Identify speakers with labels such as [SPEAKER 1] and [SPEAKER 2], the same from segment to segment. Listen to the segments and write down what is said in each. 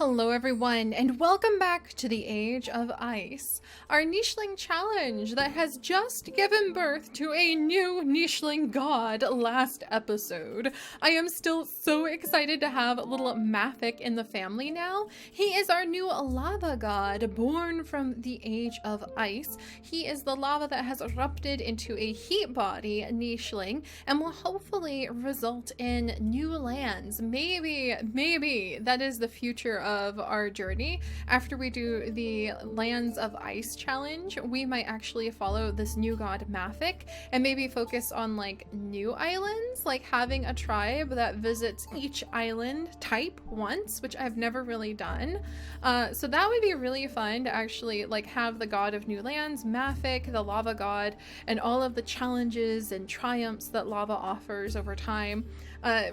[SPEAKER 1] Hello everyone, and welcome back to the Age of Ice, our nicheling challenge that has just given birth to a new nicheling god last episode. I am still so excited to have little Mathic in the family now. He is our new lava god, born from the Age of Ice. He is the lava that has erupted into a heat body nicheling and will hopefully result in new lands. Maybe that is the future of our journey. After we do the Lands of Ice challenge, we might actually follow this new god Mathic and maybe focus on like new islands, like having a tribe that visits each island type once, which I've never really done. So that would be really fun to actually like have the god of new lands, Mathic, the lava god, and all of the challenges and triumphs that lava offers over time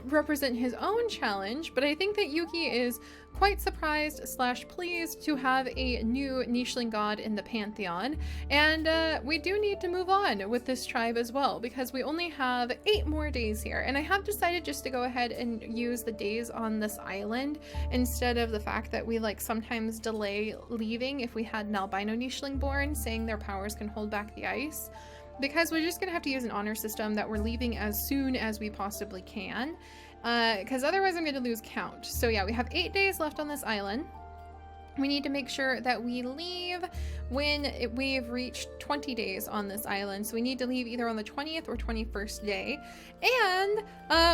[SPEAKER 1] represent his own challenge. But I think that Yuki is quite surprised / pleased to have a new nicheling god in the pantheon, and we do need to move on with this tribe as well because we only have 8 more days here, and I have decided just to go ahead and use the days on this island instead of the fact that we like sometimes delay leaving if we had an albino nicheling born, saying their powers can hold back the ice, because we're just gonna have to use an honor system that we're leaving as soon as we possibly can, because otherwise I'm gonna lose count. So yeah, we have 8 days left on this island. We need to make sure that we leave when we've reached 20 days on this island. So we need to leave either on the 20th or 21st day. And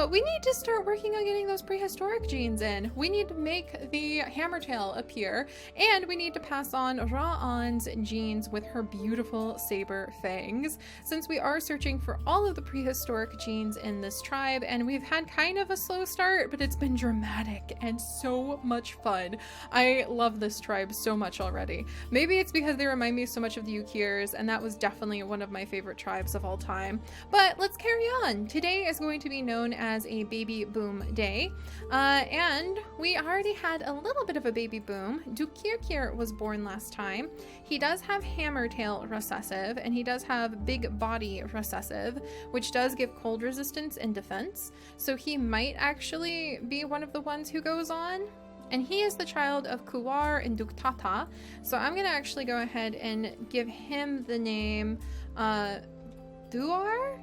[SPEAKER 1] we need to start working on getting those prehistoric genes in. We need to make the hammertail appear, and we need to pass on Ra'an's genes with her beautiful saber fangs, since we are searching for all of the prehistoric genes in this tribe, and we've had kind of a slow start, but it's been dramatic and so much fun. I love this tribe so much already. Maybe it's because they remind me so much of the Yukiers, and that was definitely one of my favorite tribes of all time. But let's carry on. Today is going to be known as a baby boom day, and we already had a little bit of a baby boom. Dukirkir was born last time. He does have hammertail recessive, and he does have big body recessive, which does give cold resistance and defense, so he might actually be one of the ones who goes on. And he is the child of Kuwar and Duktata, so I'm gonna actually go ahead and give him the name Duar?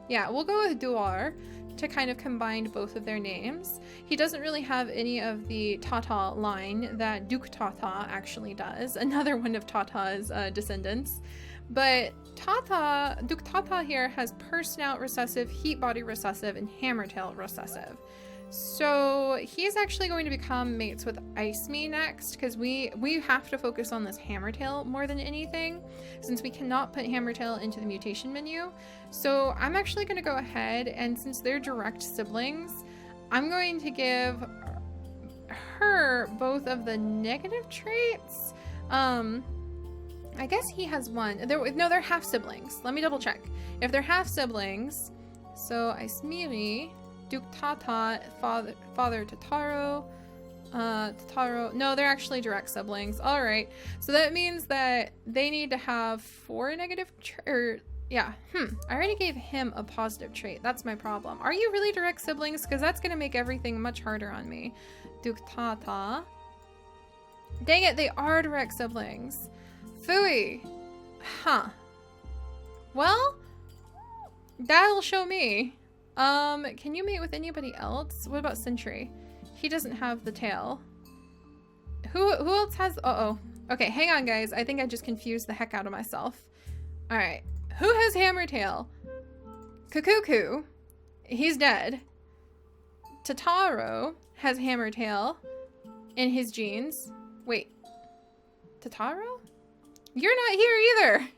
[SPEAKER 1] Yeah, we'll go with Duar to kind of combine both of their names. He doesn't really have any of the Tata line that Duktata actually does, another one of Tata's descendants. But Duktata here has snout recessive, heat body recessive, and hammertail recessive. So he's actually going to become mates with Iceme next, because we have to focus on this hammertail more than anything, since we cannot put hammertail into the mutation menu. So I'm actually going to go ahead, and since they're direct siblings, I'm going to give her both of the negative traits. I guess he has one. No, they're half siblings. Let me double check. If they're half siblings, so Iceme, Duktata, father Tataro, no, they're actually direct siblings. All right, so that means that they need to have 4 negative I already gave him a positive trait. That's my problem. Are you really direct siblings? Because that's gonna make everything much harder on me. Duktata, dang it, they are direct siblings. Phooey. Well, that'll show me. Can you mate with anybody else? What about Sentry? He doesn't have the tail. Who else has... Okay, hang on, guys. I think I just confused the heck out of myself. Alright. Who has Hammertail? Kukuku. He's dead. Tataro has Hammertail in his genes. Wait. Tataro? You're not here either!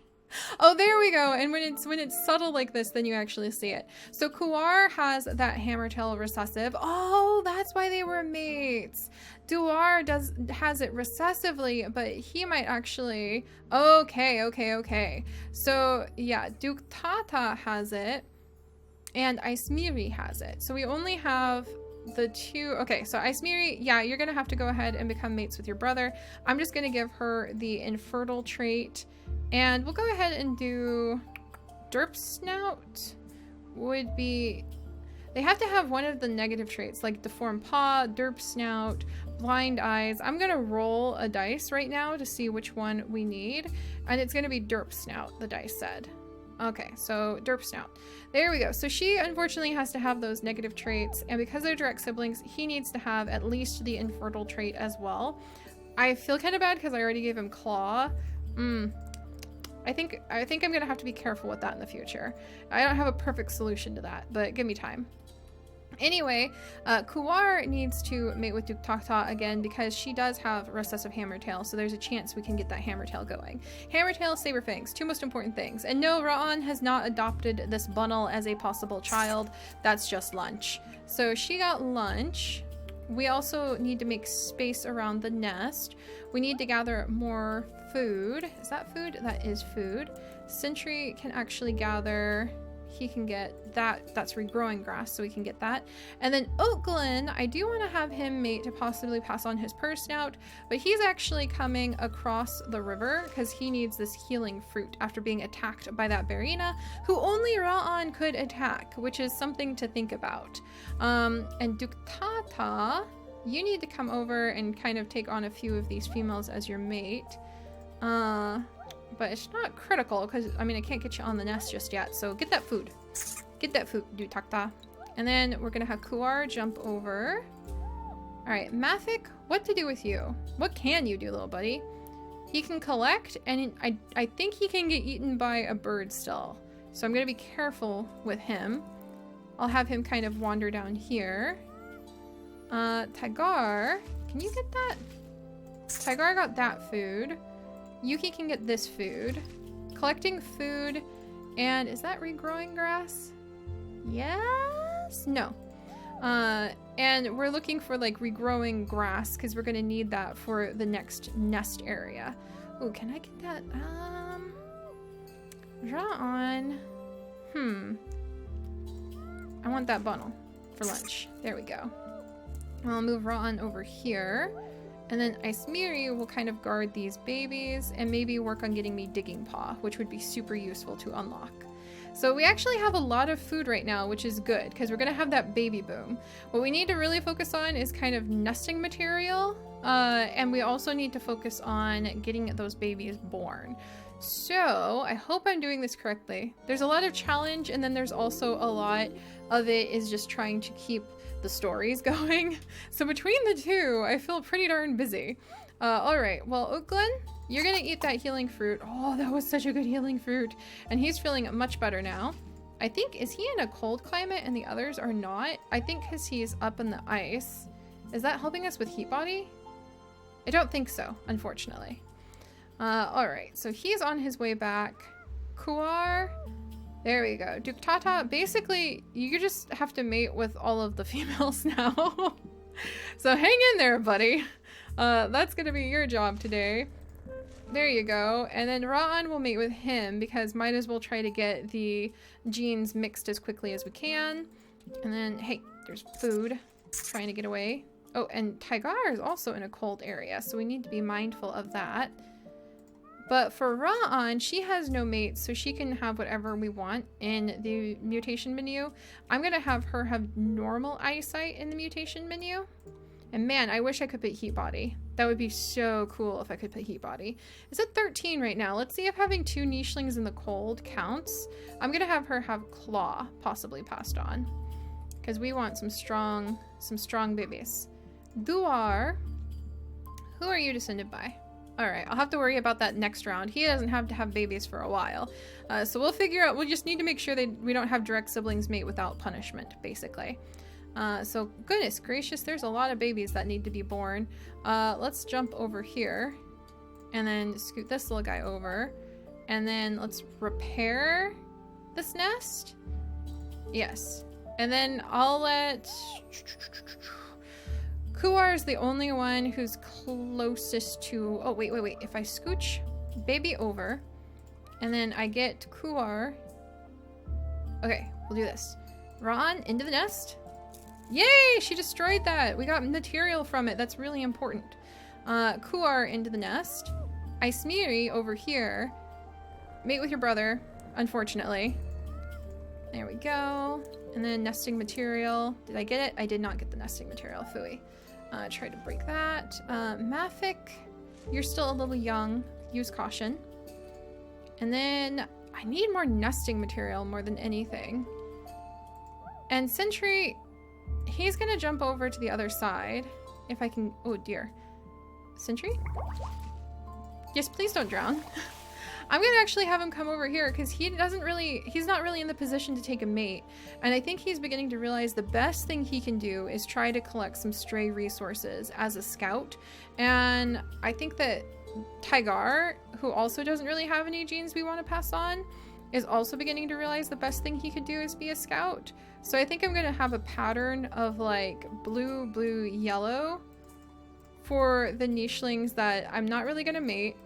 [SPEAKER 1] Oh, there we go. And when it's subtle like this, then you actually see it. So Kuwar has that hammertail recessive. Oh, that's why they were mates. Duar has it recessively, but he might actually... Okay. So yeah, Duktata has it, and Iceme has it. So we only have the 2. Okay, so Iceme, yeah, you're gonna have to go ahead and become mates with your brother. I'm just gonna give her the infertile trait. And we'll go ahead and do derp snout would be They have to have one of the negative traits, like deformed paw, derp snout, blind eyes. I'm gonna roll a dice right now to see which one we need. And it's gonna be derp snout, the dice said. Okay, so derp snout. There we go. So she unfortunately has to have those negative traits, and because they're direct siblings, he needs to have at least the infertile trait as well. I feel kind of bad because I already gave him claw. I think I'm gonna have to be careful with that in the future. I don't have a perfect solution to that, but give me time. Anyway, Kuwar needs to mate with Duktata again because she does have recessive hammertail, so there's a chance we can get that hammertail going. Hammertail, saber fangs, two most important things. And no, Ra'an has not adopted this Bunnel as a possible child. That's just lunch. So she got lunch. We also need to make space around the nest. We need to gather more food. Is that food? That is food. Sentry can actually gather... He can get that. That's regrowing grass, so we can get that. And then Oakland, I do want to have him mate to possibly pass on his purse snout, but he's actually coming across the river because he needs this healing fruit after being attacked by that beareyna, who only Ra'an could attack, which is something to think about. And Duktata, you need to come over and kind of take on a few of these females as your mate. But it's not critical because, I mean, I can't get you on the nest just yet. So get that food. Get that food, Dutakta. And then we're going to have Kuwar jump over. All right, Mathic, what to do with you? What can you do, little buddy? He can collect, and I think he can get eaten by a bird still. So I'm going to be careful with him. I'll have him kind of wander down here. Tagar, can you get that? Tagar got that food. Yuki can get this food. Collecting food, and is that regrowing grass? Yes? No. And we're looking for like regrowing grass because we're gonna need that for the next nest area. Oh, can I get that? Draw on. I want that Bunnel for lunch. There we go. I'll move Ra'an over here. And then Ismiri will kind of guard these babies and maybe work on getting me Digging Paw, which would be super useful to unlock. So we actually have a lot of food right now, which is good because we're going to have that baby boom. What we need to really focus on is kind of nesting material. And we also need to focus on getting those babies born. So I hope I'm doing this correctly. There's a lot of challenge, and then there's also a lot of it is just trying to keep the stories going. So between the two, I feel pretty darn busy. All right, well, Oakland, you're gonna eat that healing fruit. Oh, that was such a good healing fruit. And he's feeling much better now. I think, is he in a cold climate and the others are not? I think because he's up in the ice. Is that helping us with heat body? I don't think so, unfortunately. All right, so he's on his way back. Kuwar, there we go. Duktata, basically, you just have to mate with all of the females now. So hang in there, buddy. That's gonna be your job today. There you go. And then Ra'an will mate with him because might as well try to get the genes mixed as quickly as we can. And then, hey, there's food. Trying to get away. Oh, and Tygar is also in a cold area, so we need to be mindful of that. But for Ra'an, she has no mate, so she can have whatever we want in the mutation menu. I'm gonna have her have normal eyesight in the mutation menu. And man, I wish I could put heat body. That would be so cool if I could put heat body. It's at 13 right now. Let's see if having 2 nichelings in the cold counts. I'm gonna have her have claw possibly passed on, because we want some strong babies. Duar, who are you descended by? All right, I'll have to worry about that next round. He doesn't have to have babies for a while. So we'll figure out, we'll just need to make sure we don't have direct siblings mate without punishment, basically. So goodness gracious, there's a lot of babies that need to be born. Let's jump over here and then scoot this little guy over. And then let's repair this nest. Yes. And then I'll let... Kuwar is the only one who's closest to... Oh, wait. If I scooch baby over and then I get Kuwar... Okay, we'll do this. Ra'an, into the nest. Yay! She destroyed that. We got material from it. That's really important. Kuwar into the nest. Ismiri over here. Mate with your brother, unfortunately. There we go. And then nesting material. Did I get it? I did not get the nesting material. Phooey. Try to break that. Maffic, you're still a little young. Use caution. And then I need more nesting material more than anything. And Sentry, he's gonna jump over to the other side. If I can, oh dear. Sentry? Yes, please don't drown. I'm gonna actually have him come over here because he's not really in the position to take a mate. And I think he's beginning to realize the best thing he can do is try to collect some stray resources as a scout. And I think that Tygar, who also doesn't really have any genes we want to pass on, is also beginning to realize the best thing he could do is be a scout. So I think I'm gonna have a pattern of like blue, blue, yellow for the nichelings that I'm not really gonna mate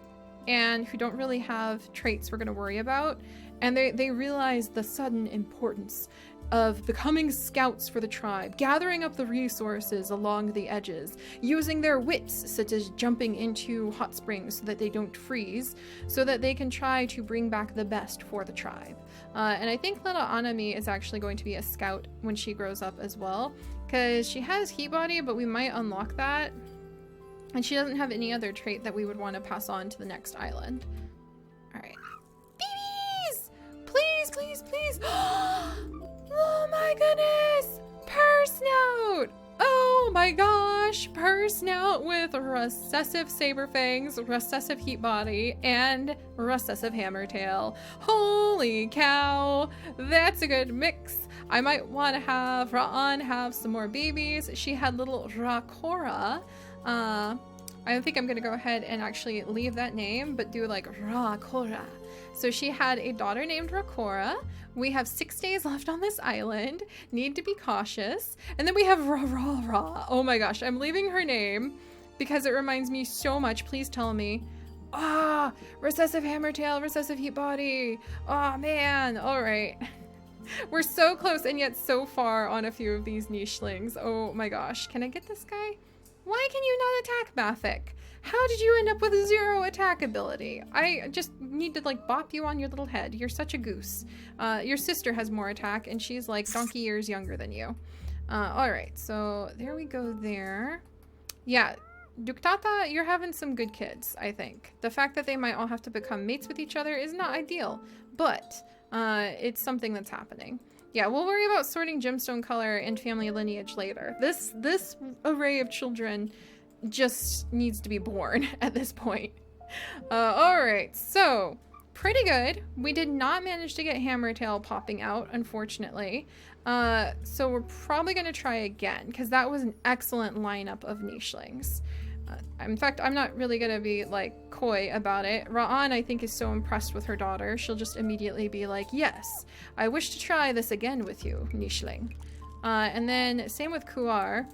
[SPEAKER 1] and who don't really have traits we're gonna worry about. And they realize the sudden importance of becoming scouts for the tribe, gathering up the resources along the edges, using their wits, such as jumping into hot springs so that they don't freeze, so that they can try to bring back the best for the tribe. And I think little Anami is actually going to be a scout when she grows up as well, because she has heat body, but we might unlock that. And she doesn't have any other trait that we would want to pass on to the next island. All right. Babies! Please, please, please. Oh my goodness! Pursnout! Oh my gosh! Pursnout with recessive saber fangs, recessive heat body, and recessive hammertail. Holy cow! That's a good mix. I might want to have Ra'an have some more babies. She had little Rakora. I think I'm gonna go ahead and actually leave that name, but do like Rakora. So she had a daughter named Rakora. We have 6 days left on this island. Need to be cautious. And then we have Ra. Oh my gosh, I'm leaving her name because it reminds me so much. Please tell me. Ah, recessive hammertail, recessive heat body. Oh man, all right. We're so close and yet so far on a few of these nichelings. Oh my gosh, can I get this guy? Why can you not attack Maffic? How did you end up with 0 attack ability? I just need to like bop you on your little head. You're such a goose. Your sister has more attack and she's like donkey years younger than you. All right, so there we go there. Yeah, Duktata, you're having some good kids, I think. The fact that they might all have to become mates with each other is not ideal, but it's something that's happening. Yeah, we'll worry about sorting gemstone color and family lineage later. This array of children just needs to be born at this point. Alright, so pretty good. We did not manage to get Hammertail popping out, unfortunately. So we're probably going to try again, because that was an excellent lineup of nichelings. In fact, I'm not really going to be, like, coy about it. Ra'an, I think, is so impressed with her daughter, she'll just immediately be like, yes, I wish to try this again with you, nicheling. And then, same with Kuar.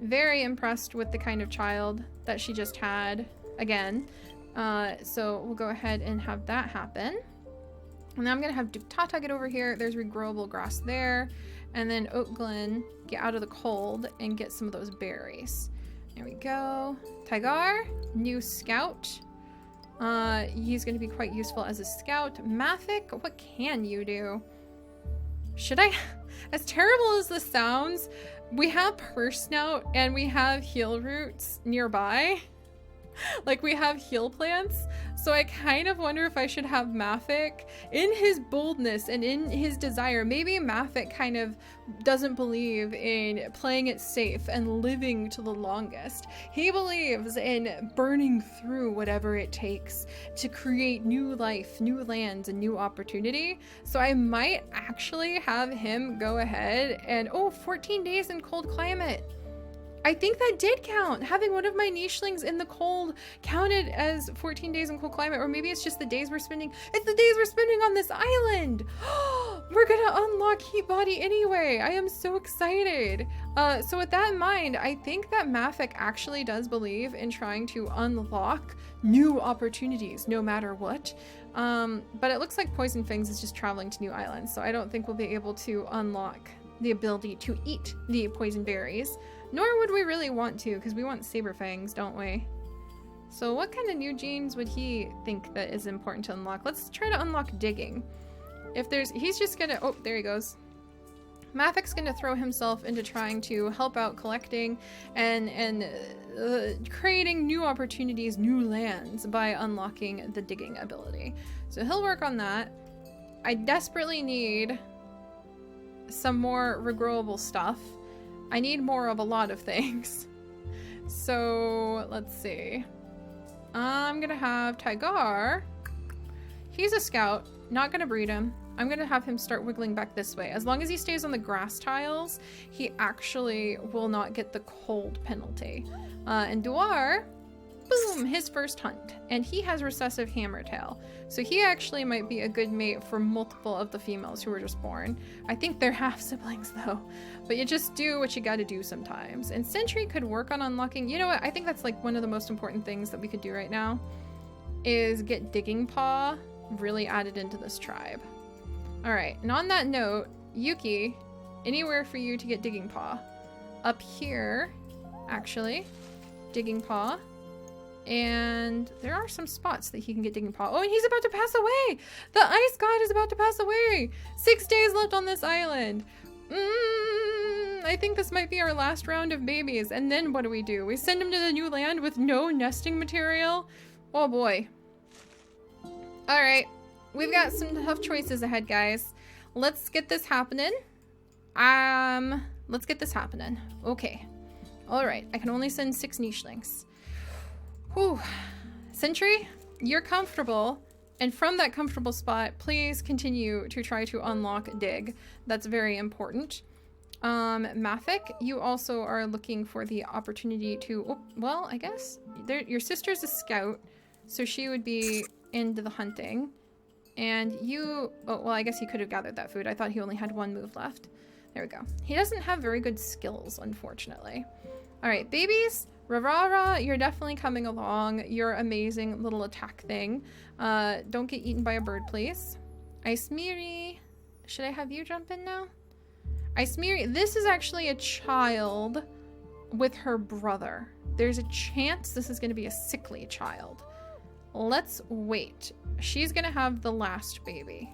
[SPEAKER 1] Very impressed with the kind of child that she just had, again. So we'll go ahead and have that happen. And then I'm going to have Duktata get over here. There's re-growable grass there. And then Oakglen get out of the cold and get some of those berries. There we go. Tygar, new scout. He's going to be quite useful as a scout. Maffic, what can you do? Should I? As terrible as this sounds, we have Pursnout and we have heal roots nearby. Like, we have heal plants, so I kind of wonder if I should have Maffic. In his boldness and in his desire, maybe Maffic kind of doesn't believe in playing it safe and living to the longest. He believes in burning through whatever it takes to create new life, new lands, and new opportunity. So I might actually have him go ahead and, 14 days in cold climate. I think that did count. Having one of my nichelings in the cold counted as 14 days in cold climate, or maybe it's just the days we're spending. It's the days we're spending on this island. We're gonna unlock heat body anyway. I am so excited. So with that in mind, I think that Maffic actually does believe in trying to unlock new opportunities no matter what. But it looks like Poison Fangs is just traveling to new islands, so I don't think we'll be able to unlock the ability to eat the poison berries. Nor would we really want to, because we want saber fangs, don't we? So what kind of new genes would he think that is important to unlock? Let's try to unlock digging. If there's, he's just gonna, there he goes. Mathic's gonna throw himself into trying to help out collecting and creating new opportunities, new lands by unlocking the digging ability. So he'll work on that. I desperately need some more re-growable stuff. I need more of a lot of things. So let's see. I'm gonna have Tygar. He's a scout. Not gonna breed him. I'm gonna have him start wiggling back this way. As long as he stays on the grass tiles, he actually will not get the cold penalty. And Duar, boom, his first hunt. And he has recessive hammertail. So he actually might be a good mate for multiple of the females who were just born. I think they're half siblings though. But you just do what you gotta do sometimes. And Sentry could work on unlocking, you know what, I think that's like one of the most important things that we could do right now is get Digging Paw really added into this tribe. Alright, and on that note, Yuki, anywhere for you to get Digging Paw. Up here, actually, Digging Paw. And there are some spots that he can get Digging Paw. Oh, and he's about to pass away! The ice god is about to pass away! 6 days left on this island. I think this might be our last round of babies. And then what do? We send him to the new land with no nesting material? Oh boy. Alright. We've got some tough choices ahead, guys. Let's get this happening. Let's get this happening. Okay. Alright. I can only send 6 nichelings. Whew. Sentry, you're comfortable. And from that comfortable spot, please continue to try to unlock dig. That's very important. Mathic, you also are looking for the opportunity to, oh, well, I guess your sister's a scout, so she would be into the hunting. And you, oh, well, I guess he could have gathered that food. I thought he only had 1 move left. There we go. He doesn't have very good skills, unfortunately. All right, babies. Rarara, you're definitely coming along. You're amazing little attack thing. Don't get eaten by a bird, please. Icemiri, should I have you jump in now? Icemiri, this is actually a child with her brother. There's a chance this is going to be a sickly child. Let's wait. She's going to have the last baby.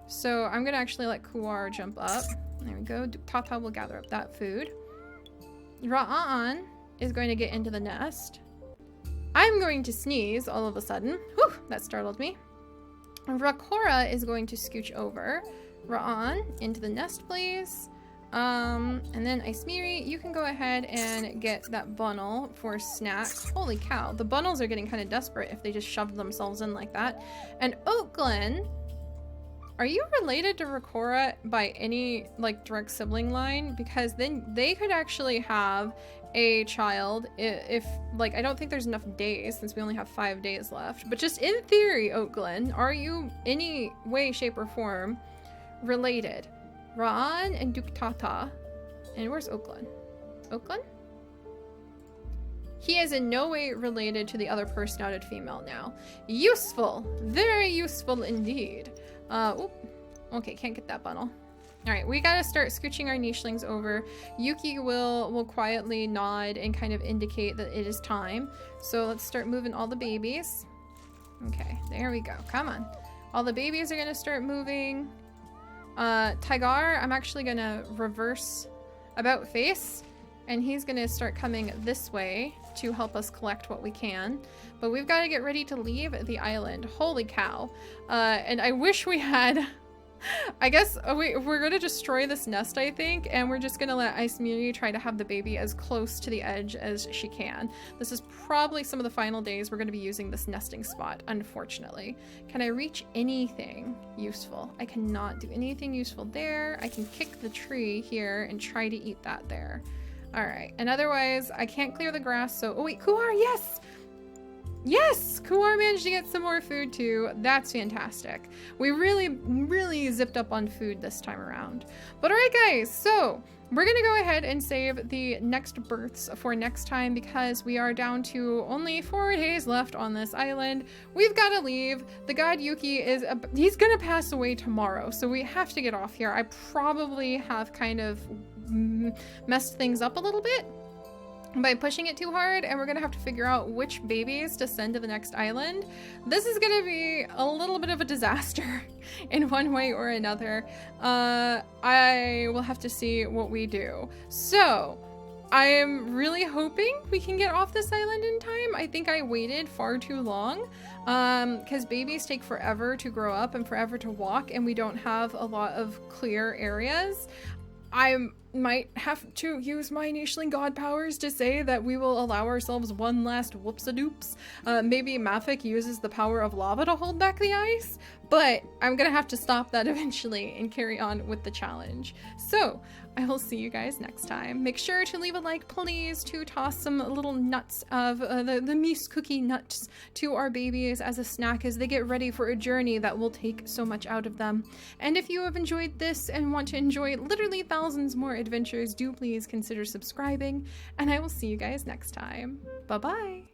[SPEAKER 1] So I'm going to actually let Kuar jump up. There we go. Tata will gather up that food. Ra'an is going to get into the nest. I'm going to sneeze all of a sudden. Whew, that startled me. Rakora is going to scooch over. Ra'an, into the nest, please. And then Icemiri, you can go ahead and get that bunnel for snacks. Holy cow, the bunnels are getting kind of desperate if they just shoved themselves in like that. And Oakland, are you related to Rakora by any like direct sibling line? Because then they could actually have a child if like, I don't think there's enough days since we only have 5 days left, but just in theory, Oakland, are you any way, shape, or form related? Ra'an and Duktata. And where's Oakland? Oakland? He is in no way related to the other per-snouted female now. Useful! Very useful indeed. Oop. Okay, can't get that bundle. Alright, we gotta start scooching our nichelings over. Yuki will quietly nod and kind of indicate that it is time. So let's start moving all the babies. Okay, there we go. Come on. All the babies are gonna start moving. Tygar, I'm actually gonna reverse about face, and he's gonna start coming this way to help us collect what we can. But we've got to get ready to leave the island. Holy cow. And I wish we had... I guess we're going to destroy this nest, I think, and we're just going to let Icemiri try to have the baby as close to the edge as she can. This is probably some of the final days we're going to be using this nesting spot, unfortunately. Can I reach anything useful? I cannot do anything useful there. I can kick the tree here and try to eat that there. All right, and otherwise, I can't clear the grass, so... Oh wait, Kuar, yes! Yes! Kuar managed to get some more food too. That's fantastic. We really zipped up on food this time around. But alright guys, so we're gonna go ahead and save the next births for next time because we are down to only 4 days left on this island. We've got to leave. The god Yuki he's gonna pass away tomorrow, so we have to get off here. I probably have kind of messed things up a little bit. by pushing it too hard, and we're gonna have to figure out which babies to send to the next island. This is gonna be a little bit of a disaster in one way or another. I will have to see what we do. So I am really hoping we can get off this island in time. I think I waited far too long because babies take forever to grow up and forever to walk, and we don't have a lot of clear areas. I might have to use my nicheling god powers to say that we will allow ourselves one last whoops-a-doops. Maybe Mafik uses the power of lava to hold back the ice, but I'm gonna have to stop that eventually and carry on with the challenge. So I will see you guys next time. Make sure to leave a like, please, to toss some little nuts of the Mies cookie nuts to our babies as a snack as they get ready for a journey that will take so much out of them. And if you have enjoyed this and want to enjoy literally thousands more adventures, do please consider subscribing, and I will see you guys next time. Bye-bye!